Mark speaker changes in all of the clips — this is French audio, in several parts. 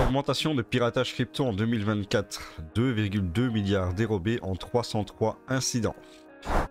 Speaker 1: Augmentation de piratage crypto en 2024, 2,2 milliards dérobés en 303 incidents.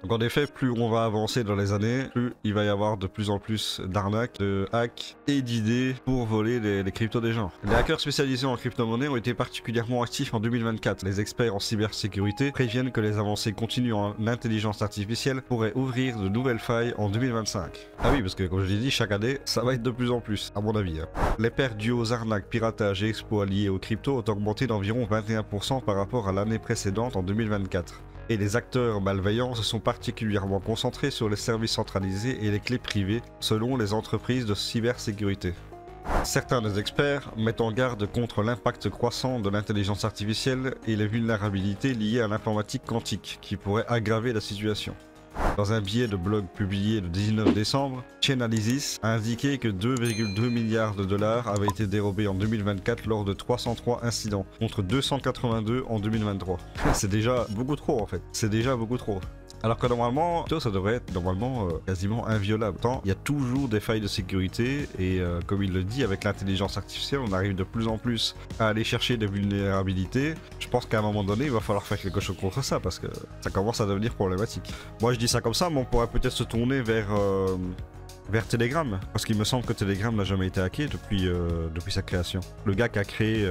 Speaker 1: Donc en effet, plus on va avancer dans les années, plus il va y avoir de plus en plus d'arnaques, de hacks et d'idées pour voler les cryptos des gens. Les hackers spécialisés en crypto-monnaie ont été particulièrement actifs en 2024. Les experts en cybersécurité préviennent que les avancées continues en intelligence artificielle pourraient ouvrir de nouvelles failles en 2025. Ah oui, parce que comme je l'ai dit, chaque année, ça va être de plus en plus, à mon avis. Les pertes dues aux arnaques, piratages et exploits liés aux cryptos ont augmenté d'environ 21% par rapport à l'année précédente en 2024. Et les acteurs malveillants se sont particulièrement concentrés sur les services centralisés et les clés privées, selon les entreprises de cybersécurité. Certains des experts mettent en garde contre l'impact croissant de l'intelligence artificielle et les vulnérabilités liées à l'informatique quantique, qui pourraient aggraver la situation. Dans un billet de blog publié le 19 décembre, Chainalysis a indiqué que 2,2 milliards de dollars avaient été dérobés en 2024 lors de 303 incidents, contre 282 en 2023. C'est déjà beaucoup trop en fait, c'est déjà beaucoup trop. Alors que normalement, ça devrait être normalement quasiment inviolable. Tant il y a toujours des failles de sécurité et comme il le dit, avec l'intelligence artificielle, on arrive de plus en plus à aller chercher des vulnérabilités. Je pense qu'à un moment donné, il va falloir faire quelque chose contre ça parce que ça commence à devenir problématique. Moi, je dis ça comme ça, mais on pourrait peut-être se tourner vers Telegram, parce qu'il me semble que Telegram n'a jamais été hacké depuis sa création. Le gars qui a créé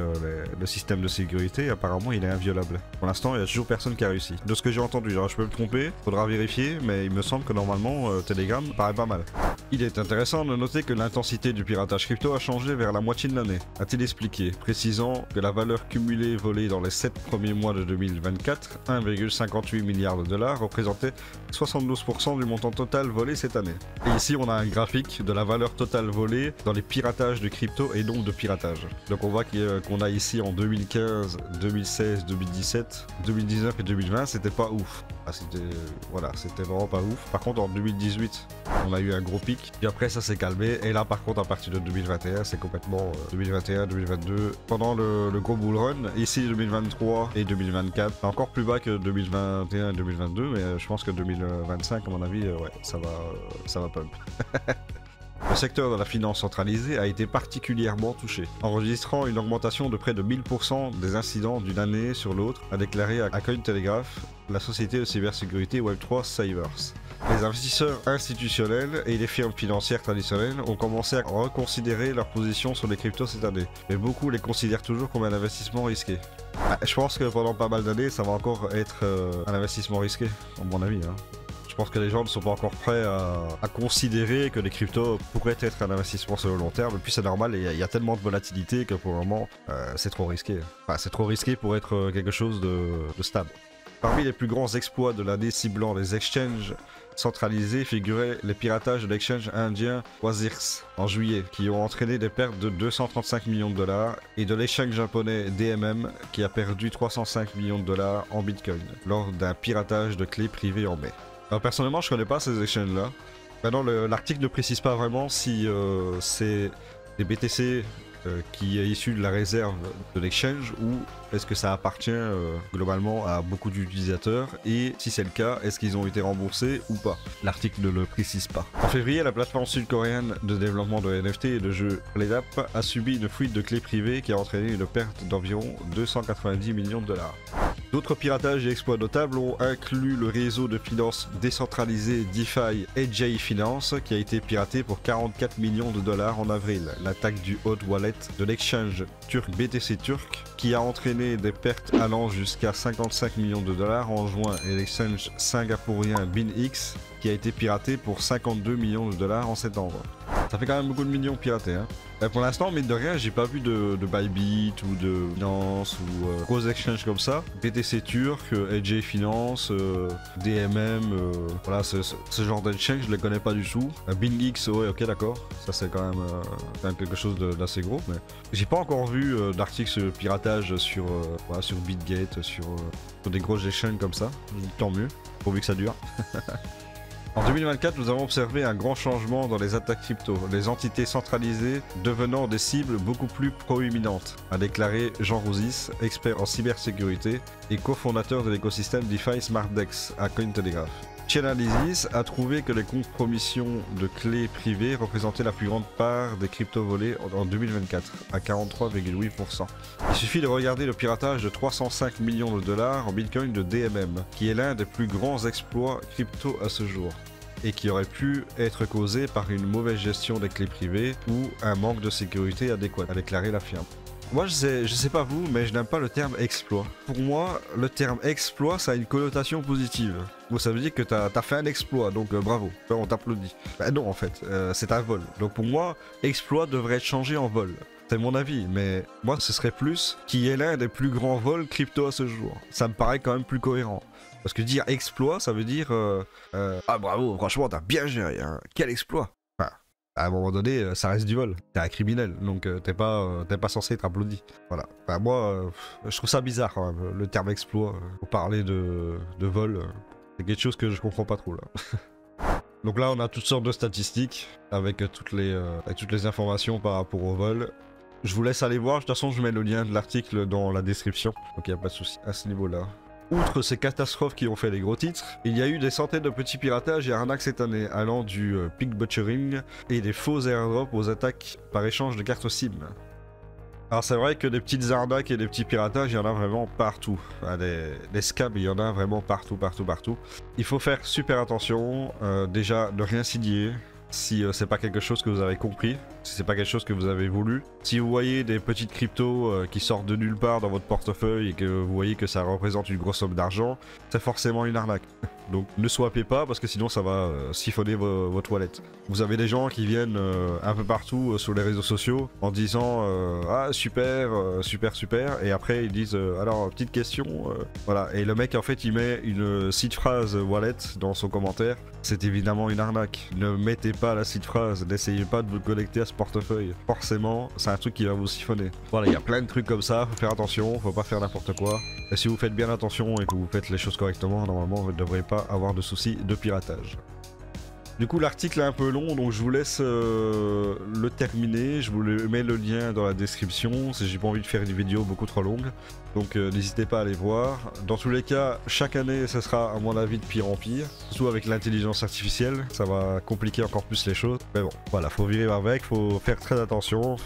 Speaker 1: le système de sécurité, apparemment il est inviolable. Pour l'instant, il n'y a toujours personne qui a réussi. De ce que j'ai entendu, alors je peux me tromper, faudra vérifier, mais il me semble que normalement Telegram paraît pas mal. Il est intéressant de noter que l'intensité du piratage crypto a changé vers la moitié de l'année, a-t-il expliqué, précisant que la valeur cumulée volée dans les 7 premiers mois de 2024, 1,58 milliard de dollars, représentait 72% du montant total volé cette année. Et ici on a un graphique de la valeur totale volée dans les piratages de crypto et donc de piratage. Donc on voit qu'on a ici en 2015, 2016, 2017, 2019 et 2020, c'était pas ouf. Ah, c'était vraiment pas ouf. Par contre en 2018, on a eu un gros pic, puis après ça s'est calmé, et là par contre à partir de 2021, c'est complètement 2021, 2022, pendant le gros bull run, ici 2023 et 2024, c'est encore plus bas que 2021 et 2022, mais je pense que 2025 à mon avis, ouais, ça va pump. Le secteur de la finance centralisée a été particulièrement touché, enregistrant une augmentation de près de 1000% des incidents d'une année sur l'autre, a déclaré à Cointelegraph la société de cybersécurité Web3 Cyvers. Les investisseurs institutionnels et les firmes financières traditionnelles ont commencé à reconsidérer leur position sur les cryptos cette année, mais beaucoup les considèrent toujours comme un investissement risqué. Je pense que pendant pas mal d'années, ça va encore être un investissement risqué, à mon avis. Je pense que les gens ne sont pas encore prêts à considérer que les cryptos pourraient être un investissement sur le long terme. Et puis c'est normal, il y a tellement de volatilité que pour le moment, c'est trop risqué. Enfin, c'est trop risqué pour être quelque chose de stable. Parmi les plus grands exploits de l'année ciblant les exchanges centralisés figuraient les piratages de l'exchange indien Wazirs en juillet, qui ont entraîné des pertes de 235 millions de dollars, et de l'exchange japonais DMM, qui a perdu 305 millions de dollars en bitcoin, lors d'un piratage de clés privées en mai. Alors personnellement, je connais pas ces exchanges-là. Maintenant, l'article ne précise pas vraiment si c'est des BTC qui est issu de la réserve de l'exchange ou est-ce que ça appartient globalement à beaucoup d'utilisateurs, et si c'est le cas, est-ce qu'ils ont été remboursés ou pas. L'article ne le précise pas. En février, la plateforme sud-coréenne de développement de NFT et de jeux PlayApp a subi une fuite de clés privées qui a entraîné une perte d'environ 290 millions de dollars. D'autres piratages et exploits notables ont inclus le réseau de finances décentralisé DeFi AJ Finance, qui a été piraté pour 44 millions de dollars en avril. L'attaque du hot wallet de l'exchange turc BTC Turk, qui a entraîné des pertes allant jusqu'à 55 millions de dollars en juin, et l'exchange singapourien BinX, qui a été piraté pour 52 millions de dollars en septembre. Ça fait quand même beaucoup de millions piratés, hein. Pour l'instant, mine de rien, j'ai pas vu de Bybit ou de Binance ou gros exchanges comme ça. BTC Turk, AJ Finance, DMM, voilà, ce genre d'exchange, je les connais pas du tout. BinX, ouais, ok, d'accord, ça c'est quand même quelque chose d'assez gros, mais j'ai pas encore vu d'articles sur le piratage sur BitGate, sur des gros exchanges comme ça. Tant mieux, pourvu que ça dure. En 2024, nous avons observé un grand changement dans les attaques crypto, les entités centralisées devenant des cibles beaucoup plus proéminentes, a déclaré Jean Rouzis, expert en cybersécurité et cofondateur de l'écosystème DeFi SmartDex à Cointelegraph. Chainalysis a trouvé que les compromissions de clés privées représentaient la plus grande part des cryptos volés en 2024, à 43,8%. Il suffit de regarder le piratage de 305 millions de dollars en Bitcoin de DMM, qui est l'un des plus grands exploits crypto à ce jour, et qui aurait pu être causé par une mauvaise gestion des clés privées ou un manque de sécurité adéquat, a déclaré la firme. Moi je sais pas vous, mais je n'aime pas le terme exploit. Pour moi, le terme exploit, ça a une connotation positive. Bon, ça veut dire que t'as fait un exploit, donc bravo, on t'applaudit. Ben non en fait, c'est un vol. Donc pour moi, exploit devrait être changé en vol. C'est mon avis, mais moi ce serait plus qui est l'un des plus grands vols crypto à ce jour. Ça me paraît quand même plus cohérent. Parce que dire exploit, ça veut dire ah bravo, franchement t'as bien géré, hein. Quel exploit. À un moment donné, ça reste du vol. T'es un criminel, donc t'es pas censé être applaudi. Voilà. Enfin, moi, je trouve ça bizarre quand même, le terme exploit. Pour parler de vol, c'est quelque chose que je comprends pas trop là. Donc là, on a toutes sortes de statistiques avec toutes les informations par rapport au vol. Je vous laisse aller voir. De toute façon, je mets le lien de l'article dans la description. Donc il n'y a pas de souci à ce niveau-là. Outre ces catastrophes qui ont fait les gros titres, il y a eu des centaines de petits piratages et arnaques cette année, allant du pig butchering et des faux airdrops aux attaques par échange de cartes SIM. Alors c'est vrai que des petites arnaques et des petits piratages, il y en a vraiment partout. Enfin, des scams, il y en a vraiment partout. Il faut faire super attention, déjà ne rien signer. Si c'est pas quelque chose que vous avez compris, si c'est pas quelque chose que vous avez voulu. Si vous voyez des petites cryptos qui sortent de nulle part dans votre portefeuille et que vous voyez que ça représente une grosse somme d'argent, c'est forcément une arnaque. Donc ne swappez pas parce que sinon ça va siphonner vos toilettes. Vous avez des gens qui viennent un peu partout sur les réseaux sociaux en disant ah super, et après ils disent alors petite question, voilà, et le mec en fait il met une seed phrase wallet dans son commentaire. C'est évidemment une arnaque. Ne mettez pas la seed phrase, n'essayez pas de vous connecter à ce portefeuille. Forcément, c'est un truc qui va vous siphonner. Voilà, il y a plein de trucs comme ça, faut faire attention, faut pas faire n'importe quoi. Et si vous faites bien attention et que vous faites les choses correctement, normalement vous ne devrez pas avoir de soucis de piratage. Du coup l'article est un peu long, donc je vous laisse le terminer. Je vous mets le lien dans la description si j'ai pas envie de faire une vidéo beaucoup trop longue. Donc n'hésitez pas à aller voir. Dans tous les cas, chaque année, ce sera à mon avis de pire en pire. Surtout avec l'intelligence artificielle, ça va compliquer encore plus les choses. Mais bon, voilà, faut vivre avec, faut faire très attention.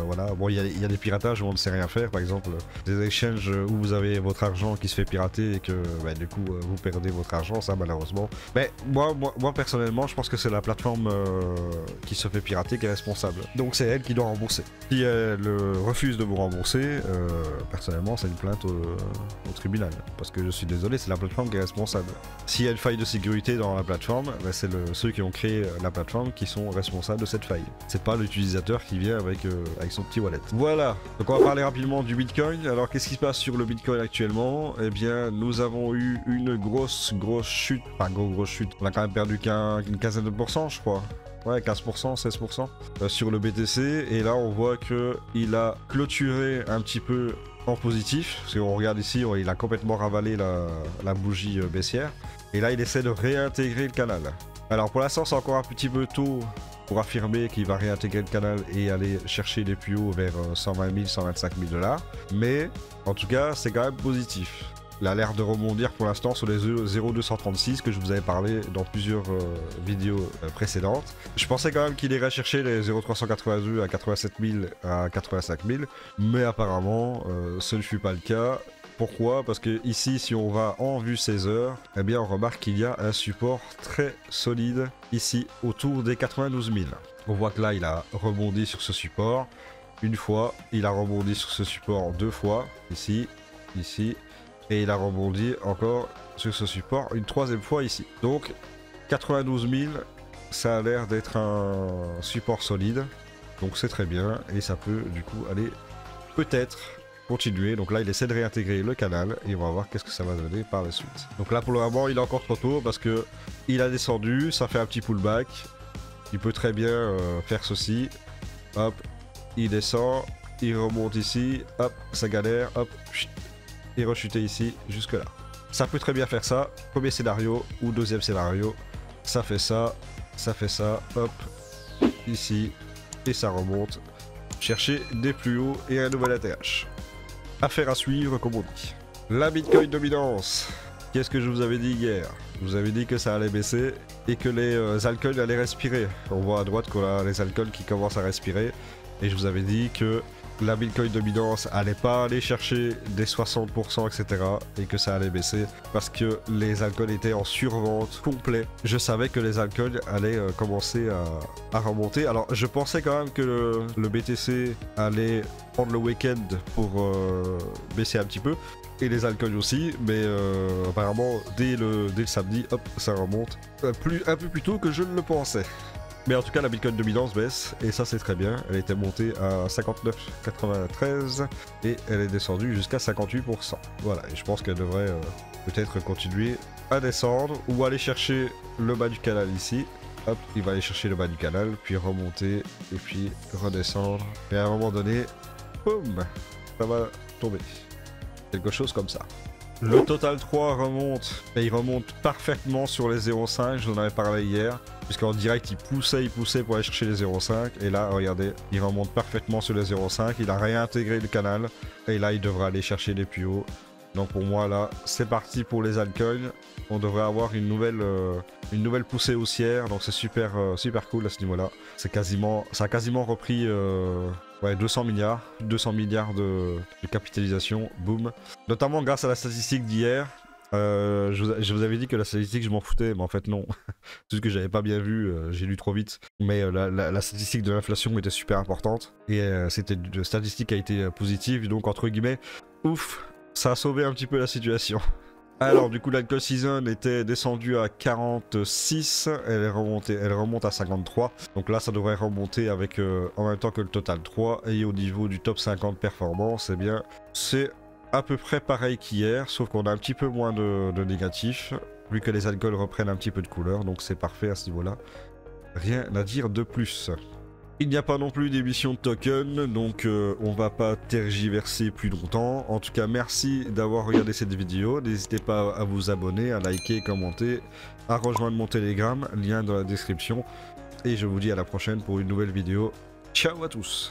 Speaker 1: Voilà, bon, il y a des piratages où on ne sait rien faire. Par exemple, des exchanges où vous avez votre argent qui se fait pirater et que bah, du coup vous perdez votre argent, ça malheureusement. Mais moi personnellement, je pense que c'est la plateforme qui se fait pirater qui est responsable. Donc c'est elle qui doit rembourser. Si elle refuse de vous rembourser, personnellement, c'est une plainte au tribunal. Parce que je suis désolé, c'est la plateforme qui est responsable. S'il y a une faille de sécurité dans la plateforme, bah, c'est ceux qui ont créé la plateforme qui sont responsables de cette faille. C'est pas l'utilisateur qui vient avec son petit wallet. Voilà, donc on va parler rapidement du Bitcoin. Alors qu'est-ce qui se passe sur le Bitcoin actuellement? Eh bien, nous avons eu une grosse chute. Enfin, grosse chute. On a quand même perdu une quinzaine de pourcents, je crois. Ouais, 15%, 16% sur le BTC. Et là, on voit qu'il a clôturé un petit peu en positif. Si on regarde ici, il a complètement ravalé la bougie baissière. Et là, il essaie de réintégrer le canal. Alors, pour l'instant, c'est encore un petit peu tôt pour affirmer qu'il va réintégrer le canal et aller chercher les plus hauts vers 120 000, 125 000 $. Mais, en tout cas, c'est quand même positif. Il a l'air de rebondir pour l'instant sur les 0,236 que je vous avais parlé dans plusieurs vidéos précédentes. Je pensais quand même qu'il irait chercher les 0,382 à 87 000 à 85 000, mais apparemment ce ne fut pas le cas. Pourquoi? Parce que ici, si on va en vue 16 heures, eh bien on remarque qu'il y a un support très solide ici autour des 92 000. On voit que là il a rebondi sur ce support une fois, il a rebondi sur ce support deux fois, ici, et il a rebondi encore sur ce support une troisième fois ici. Donc 92 000, ça a l'air d'être un support solide, donc c'est très bien, et ça peut du coup aller peut-être continuer. Donc là il essaie de réintégrer le canal et on va voir qu'est-ce que ça va donner par la suite. Donc là pour le moment il est encore trop tôt parce que il a descendu, ça fait un petit pullback. Il peut très bien faire ceci, hop, il descend, il remonte ici, hop, ça galère, hop, et rechuter ici jusque là. Ça peut très bien faire ça, premier scénario ou deuxième scénario, ça fait ça, hop, ici, et ça remonte. Chercher des plus hauts et un nouvel ATH. Affaire à suivre comme on dit. La Bitcoin dominance Qu'est-ce que je vous avais dit hier? Je vous avais dit que ça allait baisser et que les alcools allaient respirer. On voit à droite qu'on a les alcools qui commencent à respirer. Et je vous avais dit que la Bitcoin dominance allait pas aller chercher des 60%, etc. et que ça allait baisser parce que les alcools étaient en survente complet. Je savais que les alcools allaient commencer à remonter. Alors je pensais quand même que le BTC allait prendre le week-end pour baisser un petit peu. Et les alcools aussi, mais apparemment dès le samedi, hop, ça remonte un peu plus tôt que je ne le pensais. Mais en tout cas, la Bitcoin dominance baisse, et ça c'est très bien. Elle était montée à 59,93 et elle est descendue jusqu'à 58%. Voilà, et je pense qu'elle devrait peut-être continuer à descendre ou aller chercher le bas du canal ici. Hop, il va aller chercher le bas du canal, puis remonter, et puis redescendre. Et à un moment donné, boum, ça va tomber. Quelque chose comme ça. Le Total 3 remonte, et il remonte parfaitement sur les 0,5, je vous en avais parlé hier, puisqu'en direct il poussait pour aller chercher les 0,5, et là regardez, il remonte parfaitement sur les 0,5, il a réintégré le canal, et là il devra aller chercher les plus hauts. Donc pour moi là, c'est parti pour les altcoins, on devrait avoir une nouvelle poussée haussière, donc c'est super cool à ce niveau-là. Ça a quasiment repris... ouais, 200 milliards de capitalisation, boum. Notamment grâce à la statistique d'hier. Je vous avais dit que la statistique, je m'en foutais, mais en fait non. C'est ce que j'avais pas bien vu, j'ai lu trop vite. Mais la statistique de l'inflation était super importante. Et c'était une statistique qui a été positive, donc entre guillemets, ouf, ça a sauvé un petit peu la situation. Alors du coup l'alcool season était descendue à 46, elle remonte à 53. Donc là ça devrait remonter avec en même temps que le Total 3. Et au niveau du top 50 performance, eh bien c'est à peu près pareil qu'hier, sauf qu'on a un petit peu moins de négatifs, vu que les alcools reprennent un petit peu de couleur, donc c'est parfait à ce niveau-là. Rien à dire de plus. Il n'y a pas non plus d'émission de token, donc on va pas tergiverser plus longtemps. En tout cas, merci d'avoir regardé cette vidéo. N'hésitez pas à vous abonner, à liker, commenter, à rejoindre mon Telegram, lien dans la description. Et je vous dis à la prochaine pour une nouvelle vidéo. Ciao à tous!